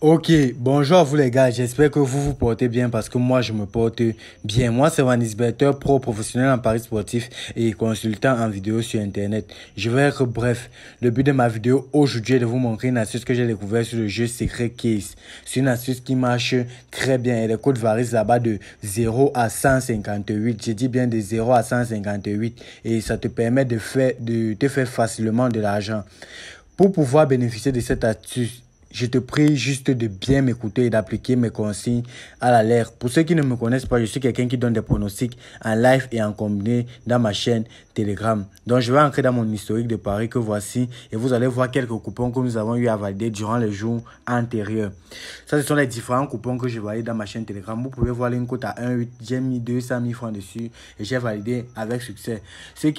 Ok, bonjour à vous les gars, j'espère que vous vous portez bien parce que moi je me porte bien. Moi c'est Vanis Better, pro professionnel en paris sportif et consultant en vidéo sur internet. Je vais être bref. Le but de ma vidéo aujourd'hui est de vous montrer une astuce que j'ai découvert sur le jeu Secret Case. C'est une astuce qui marche très bien et les codes varient là-bas de 0 à 158. Je dis bien de 0 à 158 et ça te permet de te faire facilement de l'argent. Pour pouvoir bénéficier de cette astuce, je te prie juste de bien m'écouter et d'appliquer mes consignes à la lettre. Pour ceux qui ne me connaissent pas, je suis quelqu'un qui donne des pronostics en live et en combiné dans ma chaîne Telegram. Donc, je vais entrer dans mon historique de paris que voici et vous allez voir quelques coupons que nous avons eu à valider durant les jours antérieurs. Ça, ce sont les différents coupons que je valide dans ma chaîne Telegram. Vous pouvez voir une cote à 1,8. J'ai mis 200 000 francs dessus et j'ai validé avec succès. Ceux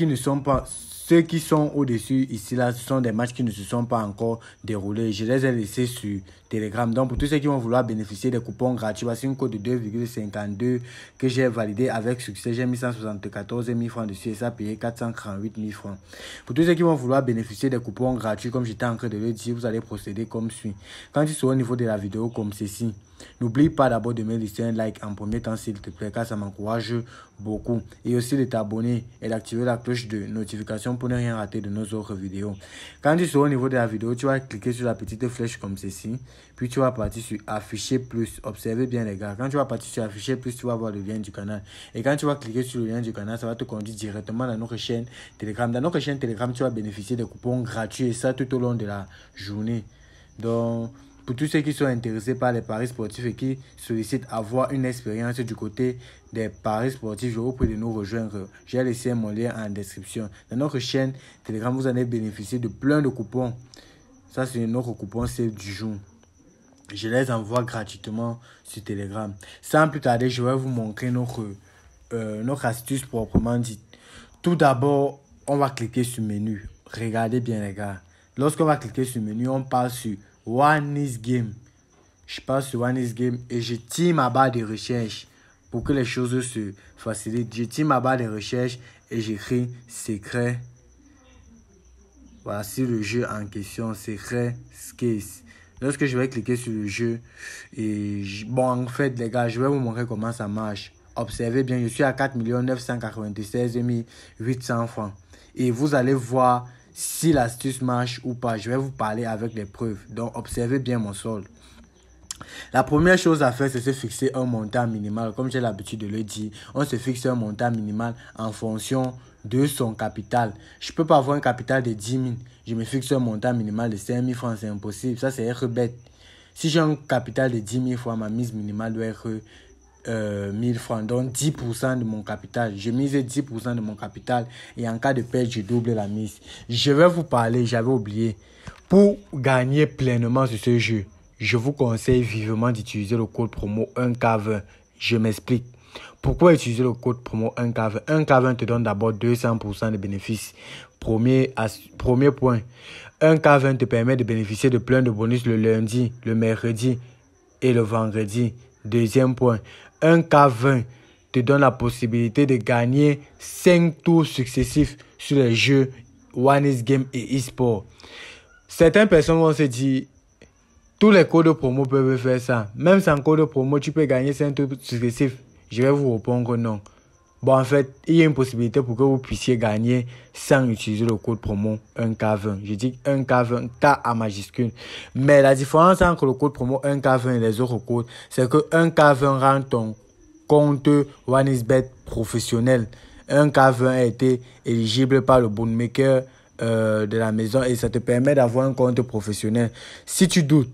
qui sont au-dessus ici, là, ce sont des matchs qui ne se sont pas encore déroulés. Je les ai laissés sur Telegram. Donc, pour tous ceux qui vont vouloir bénéficier des coupons gratuits, voici une code de 2,52 que j'ai validé avec succès. J'ai mis 174 000 francs dessus et ça a payé 438 000 francs. Pour tous ceux qui vont vouloir bénéficier des coupons gratuits, comme j'étais en train de le dire, vous allez procéder comme suit. Quand tu seras au niveau de la vidéo comme ceci, n'oublie pas d'abord de me laisser un like en premier temps s'il te plaît, car ça m'encourage beaucoup. Et aussi de t'abonner et d'activer la cloche de notification pour ne rien rater de nos autres vidéos. Quand tu seras au niveau de la vidéo, tu vas cliquer sur la petite flèche comme ceci. Puis tu vas partir sur afficher plus. Observez bien les gars. Quand tu vas partir sur afficher plus, tu vas voir le lien du canal. Et quand tu vas cliquer sur le lien du canal, ça va te conduire directement dans notre chaîne Telegram. Dans notre chaîne Telegram, tu vas bénéficier des coupons gratuits et ça tout au long de la journée. Donc, pour tous ceux qui sont intéressés par les paris sportifs et qui sollicitent avoir une expérience du côté des paris sportifs, je vous prie de nous rejoindre. J'ai laissé mon lien en description. Dans notre chaîne Telegram, vous allez bénéficier de plein de coupons. Ça, c'est notre coupon save du jour. Je les envoie gratuitement sur Telegram. Sans plus tarder, je vais vous montrer notre astuce proprement dite. Tout d'abord, on va cliquer sur menu. Regardez bien les gars. Lorsqu'on va cliquer sur menu, on passe sur One is Game. Je passe sur One is Game et je tire ma barre de recherche pour que les choses se facilitent. Je tire ma barre de recherche et j'écris secret. Voici le jeu en question, Secret Case. Lorsque je vais cliquer sur le jeu, bon en fait les gars, je vais vous montrer comment ça marche. Observez bien, je suis à 4 996 800 francs. Et vous allez voir si l'astuce marche ou pas. Je vais vous parler avec les preuves. Donc observez bien mon solde. La première chose à faire, c'est se fixer un montant minimal. Comme j'ai l'habitude de le dire, on se fixe un montant minimal en fonction de son capital. Je ne peux pas avoir un capital de 10 000. Je me fixe un montant minimal de 5 000 francs. C'est impossible. Ça, c'est être bête. Si j'ai un capital de 10 000 francs, ma mise minimale doit être 1000 francs. Donc 10% de mon capital. Je mise 10% de mon capital. Et en cas de perte, je double la mise. Je vais vous parler, j'avais oublié. Pour gagner pleinement sur ce jeu, je vous conseille vivement d'utiliser le code promo 1K20. Je m'explique. Pourquoi utiliser le code promo 1K20? 1K20 te donne d'abord 200% de bénéfices. Premier point. 1K20 te permet de bénéficier de plein de bonus le lundi, le mercredi et le vendredi. Deuxième point. 1K20 te donne la possibilité de gagner 5 tours successifs sur les jeux One is Game et eSport. Certaines personnes vont se dire, tous les codes promo peuvent faire ça. Même sans code promo, tu peux gagner 5 tours successifs. Je vais vous répondre non. Bon, en fait, il y a une possibilité pour que vous puissiez gagner sans utiliser le code promo 1K20. Je dis 1K20, K à majuscule. Mais la différence entre le code promo 1K20 et les autres codes, c'est que 1K20 rend ton compte OneXBet professionnel. 1K20 a été éligible par le bookmaker de la maison et ça te permet d'avoir un compte professionnel. Si tu doutes,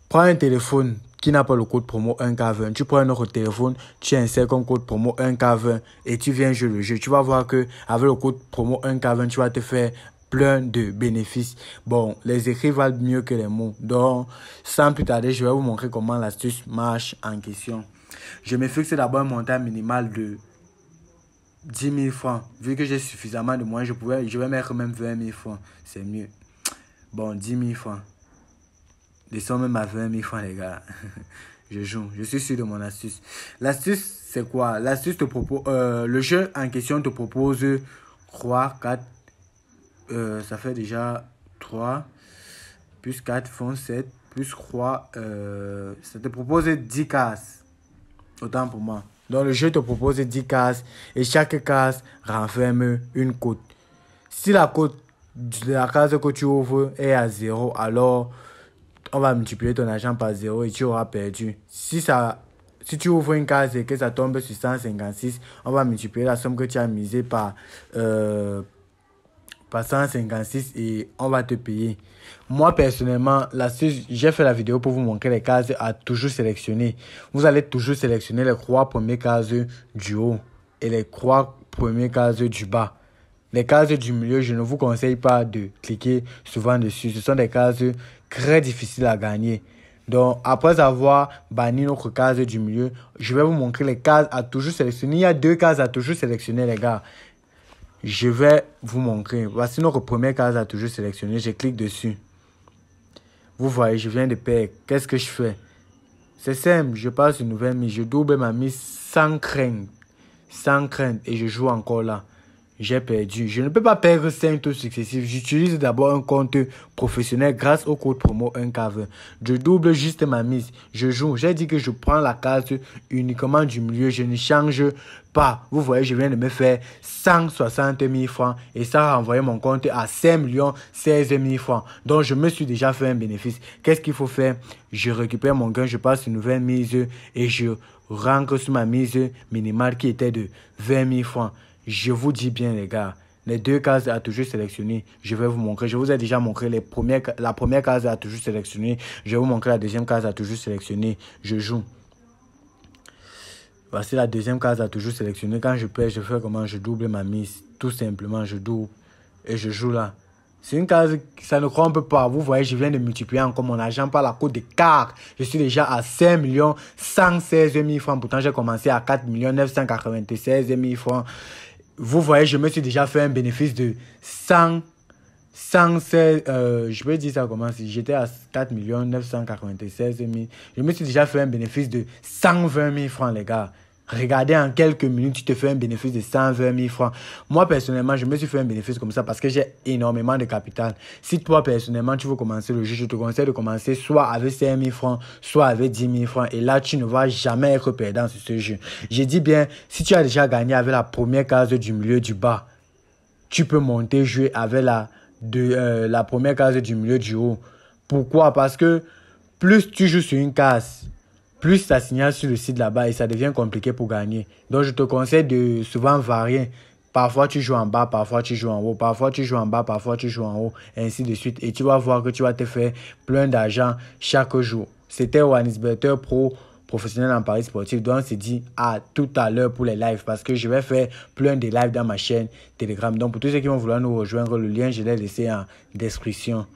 prends un téléphone qui n'a pas le code promo 1K20. Tu prends un autre téléphone, tu insères comme code promo 1K20 et tu viens jouer le jeu. Tu vas voir que avec le code promo 1K20, tu vas te faire plein de bénéfices. Bon, les écrits valent mieux que les mots. Donc, sans plus tarder, je vais vous montrer comment l'astuce marche en question. Je me fixe d'abord un montant minimal de 10 000 francs. Vu que j'ai suffisamment de moyens, je vais mettre même 20 000 francs. C'est mieux. Bon, 10 000 francs. Descends même à 20 000 francs, les gars. Je joue. Je suis sûr de mon astuce. L'astuce, c'est quoi? L'astuce te propose... le jeu en question te propose 3, 4... ça fait déjà 3 plus 4 font 7 Plus croix, ça te propose 10 cases. Autant pour moi. Donc le jeu te propose 10 cases et chaque case renferme une cote. Si la cote de la case que tu ouvres est à 0, alors on va multiplier ton argent par 0 et tu auras perdu. Si tu ouvres une case et que ça tombe sur 156, on va multiplier la somme que tu as misée par 156 et on va te payer. Moi personnellement, j'ai fait la vidéo pour vous montrer les cases à toujours sélectionner. Vous allez toujours sélectionner les 3 premières cases du haut et les 3 premières cases du bas. Les cases du milieu, je ne vous conseille pas de cliquer souvent dessus. Ce sont des cases très difficiles à gagner. Donc, après avoir banni notre case du milieu, je vais vous montrer les cases à toujours sélectionner. Il y a 2 cases à toujours sélectionner, les gars. Je vais vous montrer. Voici notre première case à toujours sélectionner. Je clique dessus. Vous voyez, je viens de perdre. Qu'est-ce que je fais? C'est simple. Je passe une nouvelle mise. Je double ma mise sans crainte. Sans crainte. Et je joue encore là. J'ai perdu. Je ne peux pas perdre 5 tours successifs. J'utilise d'abord un compte professionnel grâce au code promo 1K20. Je double juste ma mise. Je joue. J'ai dit que je prends la case uniquement du milieu. Je ne change pas. Vous voyez, je viens de me faire 160 000 francs. Et ça a renvoyé mon compte à 5 16 000 francs. Donc, je me suis déjà fait un bénéfice. Qu'est-ce qu'il faut faire? Je récupère mon gain. Je passe une nouvelle mise. Et je rentre sur ma mise minimale qui était de 20 000 francs. Je vous dis bien les gars, les 2 cases à toujours sélectionner, je vais vous montrer. Je vous ai déjà montré la première case à toujours sélectionner. Je vais vous montrer la deuxième case à toujours sélectionner. Je joue. Voici la deuxième case à toujours sélectionner. Quand je perds, je fais comment? Je double ma mise. Tout simplement, je double et je joue là. C'est une case, ça ne crompe pas. Vous voyez, je viens de multiplier encore mon argent par la cote de 4. Je suis déjà à 5 116 000 francs. Pourtant, j'ai commencé à 4 996 000 francs. Vous voyez, je me suis déjà fait un bénéfice de 116, je peux dire ça comment, si j'étais à 4 996 000, je me suis déjà fait un bénéfice de 120 000 francs, les gars. Regardez, en quelques minutes, tu te fais un bénéfice de 120 000 francs. Moi, personnellement, je me suis fait un bénéfice comme ça parce que j'ai énormément de capital. Si toi, personnellement, tu veux commencer le jeu, je te conseille de commencer soit avec 5 000 francs, soit avec 10 000 francs. Et là, tu ne vas jamais être perdant sur ce jeu. J'ai dit bien, si tu as déjà gagné avec la première case du milieu du bas, tu peux monter jouer avec la première case du milieu du haut. Pourquoi? Parce que plus tu joues sur une case, plus ça signale sur le site là-bas et ça devient compliqué pour gagner. Donc, je te conseille de souvent varier. Parfois, tu joues en bas, parfois, tu joues en haut. Parfois, tu joues en bas, parfois, tu joues en haut. Et ainsi de suite. Et tu vas voir que tu vas te faire plein d'argent chaque jour. C'était Wanisbetter Pro, professionnel en paris sportif. Donc, on s'est dit à tout à l'heure pour les lives. Parce que je vais faire plein de lives dans ma chaîne Telegram. Donc, pour tous ceux qui vont vouloir nous rejoindre, le lien, je l'ai laissé en description.